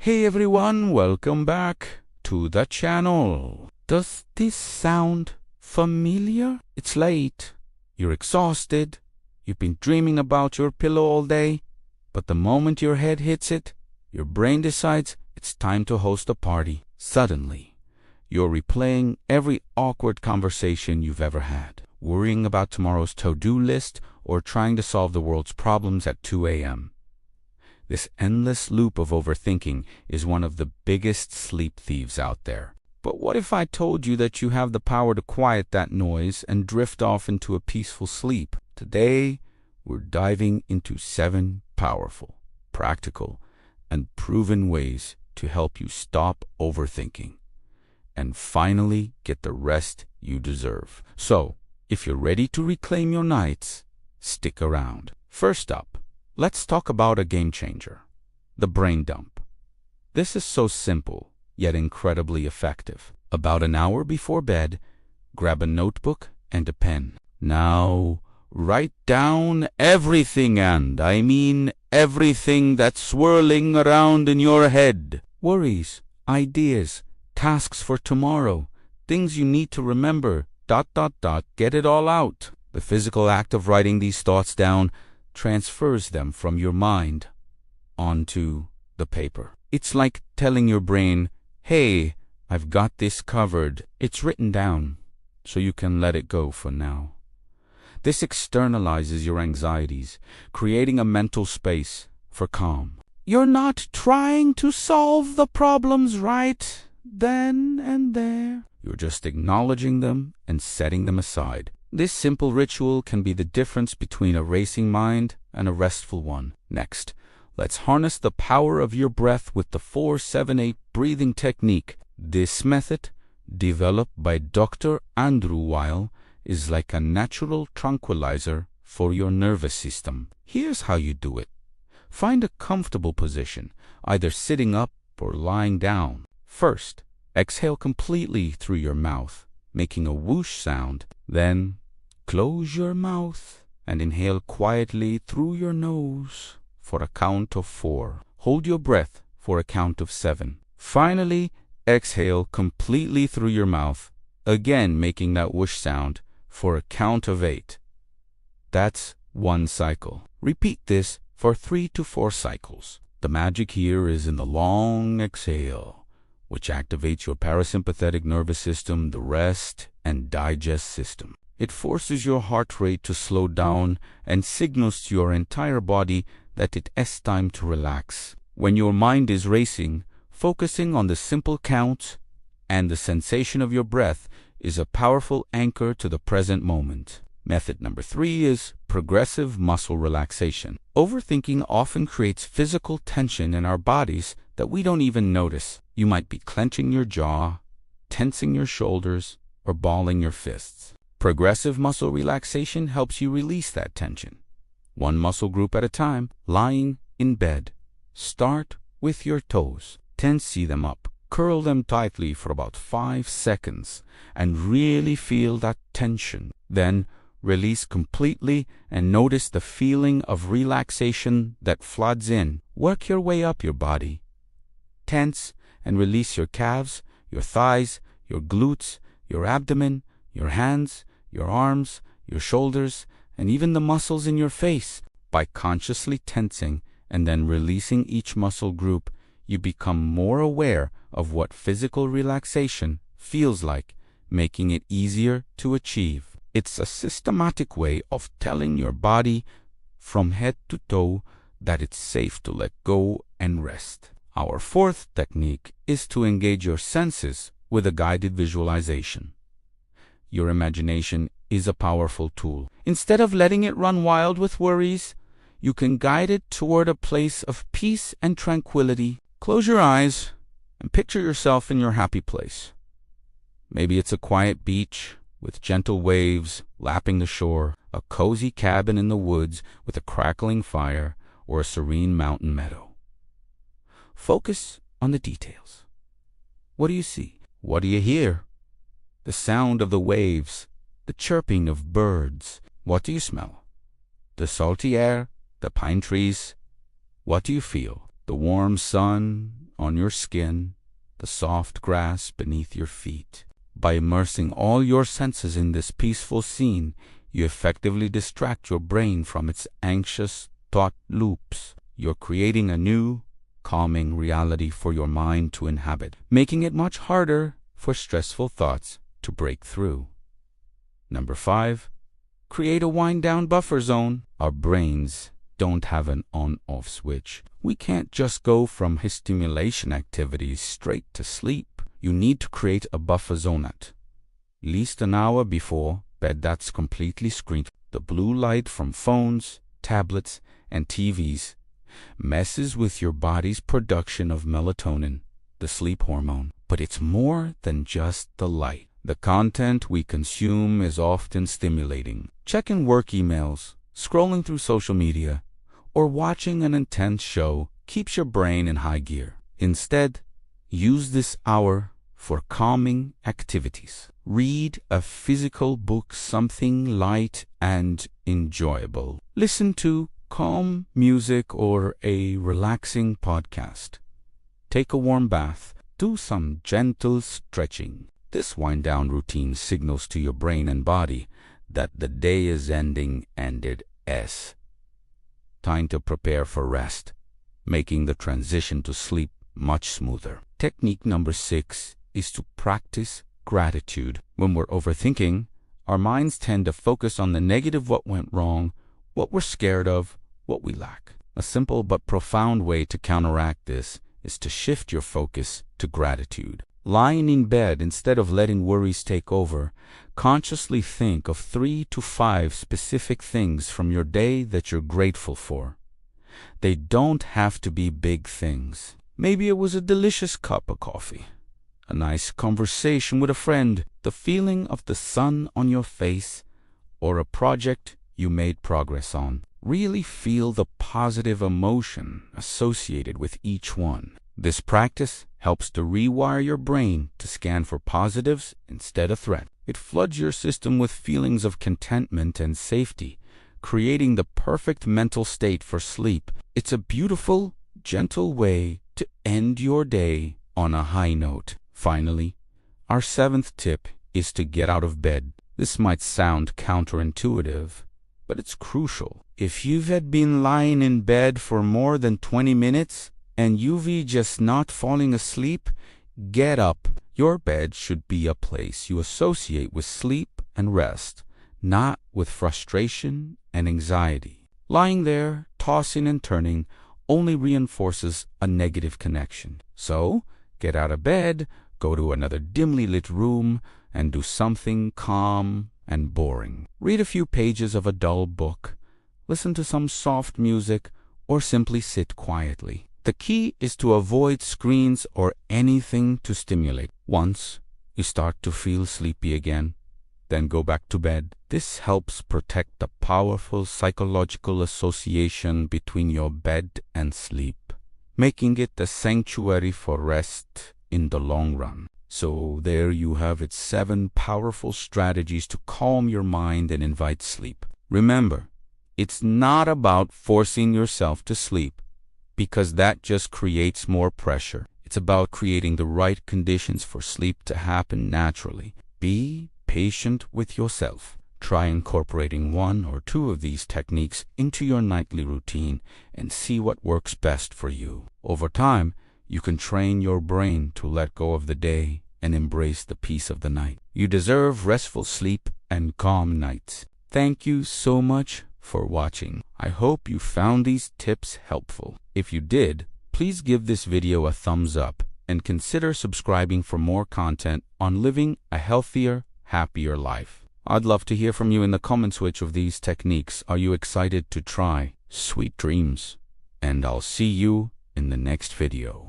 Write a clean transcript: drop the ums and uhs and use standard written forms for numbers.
Hey everyone, welcome back to the channel. Does this sound familiar? It's late, you're exhausted, you've been dreaming about your pillow all day, but the moment your head hits it, your brain decides it's time to host a party. Suddenly, you're replaying every awkward conversation you've ever had, worrying about tomorrow's to-do list or trying to solve the world's problems at 2 a.m. This endless loop of overthinking is one of the biggest sleep thieves out there. But what if I told you that you have the power to quiet that noise and drift off into a peaceful sleep? Today, we're diving into 7 powerful, practical, and proven ways to help you stop overthinking and finally get the rest you deserve. So, if you're ready to reclaim your nights, stick around. First up, let's talk about a game changer, the brain dump. This is so simple, yet incredibly effective. About an hour before bed, grab a notebook and a pen. Now, write down everything, and I mean everything that's swirling around in your head. Worries, ideas, tasks for tomorrow, things you need to remember, ... Get it all out. The physical act of writing these thoughts down transfers them from your mind onto the paper. It's like telling your brain, hey, I've got this covered. It's written down, so you can let it go for now. This externalizes your anxieties, creating a mental space for calm. You're not trying to solve the problems right then and there. You're just acknowledging them and setting them aside. This simple ritual can be the difference between a racing mind and a restful one. Next, let's harness the power of your breath with the 4-7-8 breathing technique. This method, developed by Dr. Andrew Weil, is like a natural tranquilizer for your nervous system. Here's how you do it. Find a comfortable position, either sitting up or lying down. First, exhale completely through your mouth, making a whoosh sound. Then, close your mouth and inhale quietly through your nose for a count of 4. Hold your breath for a count of 7. Finally, exhale completely through your mouth, again making that whoosh sound for a count of 8. That's 1 cycle. Repeat this for 3 to 4 cycles. The magic here is in the long exhale, which activates your parasympathetic nervous system, the rest and digest system. It forces your heart rate to slow down and signals to your entire body that it's time to relax. When your mind is racing, focusing on the simple count and the sensation of your breath is a powerful anchor to the present moment. Method number 3 is progressive muscle relaxation. Overthinking often creates physical tension in our bodies that we don't even notice. You might be clenching your jaw, tensing your shoulders, or balling your fists. Progressive muscle relaxation helps you release that tension, one muscle group at a time. Lying in bed, start with your toes. Tense them up. Curl them tightly for about 5 seconds and really feel that tension. Then release completely and notice the feeling of relaxation that floods in. Work your way up your body. Tense and release your calves, your thighs, your glutes, your abdomen, your hands, your arms, your shoulders, and even the muscles in your face. By consciously tensing and then releasing each muscle group, you become more aware of what physical relaxation feels like, making it easier to achieve. It's a systematic way of telling your body from head to toe that it's safe to let go and rest. Our 4th technique is to engage your senses with a guided visualization. Your imagination is a powerful tool. Instead of letting it run wild with worries, you can guide it toward a place of peace and tranquility. Close your eyes and picture yourself in your happy place. Maybe it's a quiet beach with gentle waves lapping the shore, a cozy cabin in the woods with a crackling fire, or a serene mountain meadow. Focus on the details. What do you see? What do you hear? The sound of the waves, the chirping of birds. What do you smell? The salty air, the pine trees. What do you feel? The warm sun on your skin, the soft grass beneath your feet. By immersing all your senses in this peaceful scene, you effectively distract your brain from its anxious thought loops. You're creating a new, calming reality for your mind to inhabit, making it much harder for stressful thoughts to break through. Number 5. Create a wind-down buffer zone. Our brains don't have an on-off switch. We can't just go from high stimulation activities straight to sleep. You need to create a buffer zone at least an hour before bed that's completely screened. The blue light from phones, tablets, and TVs messes with your body's production of melatonin, the sleep hormone. But it's more than just the light. The content we consume is often stimulating. Checking work emails, scrolling through social media, or watching an intense show keeps your brain in high gear. Instead, use this hour for calming activities. Read a physical book, something light and enjoyable. Listen to calm music or a relaxing podcast. Take a warm bath. Do some gentle stretching. This wind-down routine signals to your brain and body that the day is ending and it is time to prepare for rest, making the transition to sleep much smoother. Technique number 6 is to practice gratitude. When we're overthinking, our minds tend to focus on the negative, what went wrong, what we're scared of, what we lack. A simple but profound way to counteract this is to shift your focus to gratitude. Lying in bed, instead of letting worries take over, consciously think of 3 to 5 specific things from your day that you're grateful for. They don't have to be big things. Maybe it was a delicious cup of coffee, a nice conversation with a friend, the feeling of the sun on your face, or a project you made progress on. Really feel the positive emotion associated with each one. This practice helps to rewire your brain to scan for positives instead of threat. It floods your system with feelings of contentment and safety, creating the perfect mental state for sleep. It's a beautiful, gentle way to end your day on a high note. Finally, our 7th tip is to get out of bed. This might sound counterintuitive, but it's crucial. If you've had been lying in bed for more than 20 minutes and you've just not falling asleep, get up. Your bed should be a place you associate with sleep and rest, not with frustration and anxiety. Lying there, tossing and turning, only reinforces a negative connection. So, get out of bed, go to another dimly lit room, and do something calm and boring. Read a few pages of a dull book, listen to some soft music, or simply sit quietly. The key is to avoid screens or anything to stimulate. Once you start to feel sleepy again, then go back to bed. This helps protect the powerful psychological association between your bed and sleep, making it a sanctuary for rest in the long run. So there you have it, 7 powerful strategies to calm your mind and invite sleep. Remember, it's not about forcing yourself to sleep, because that just creates more pressure. It's about creating the right conditions for sleep to happen naturally. Be patient with yourself. Try incorporating 1 or 2 of these techniques into your nightly routine and see what works best for you. Over time, you can train your brain to let go of the day and embrace the peace of the night. You deserve restful sleep and calm nights. Thank you so much for watching. I hope you found these tips helpful. If you did, please give this video a thumbs up and consider subscribing for more content on living a healthier, happier life. I'd love to hear from you in the comments which of these techniques are you excited to try. Sweet dreams, and I'll see you in the next video.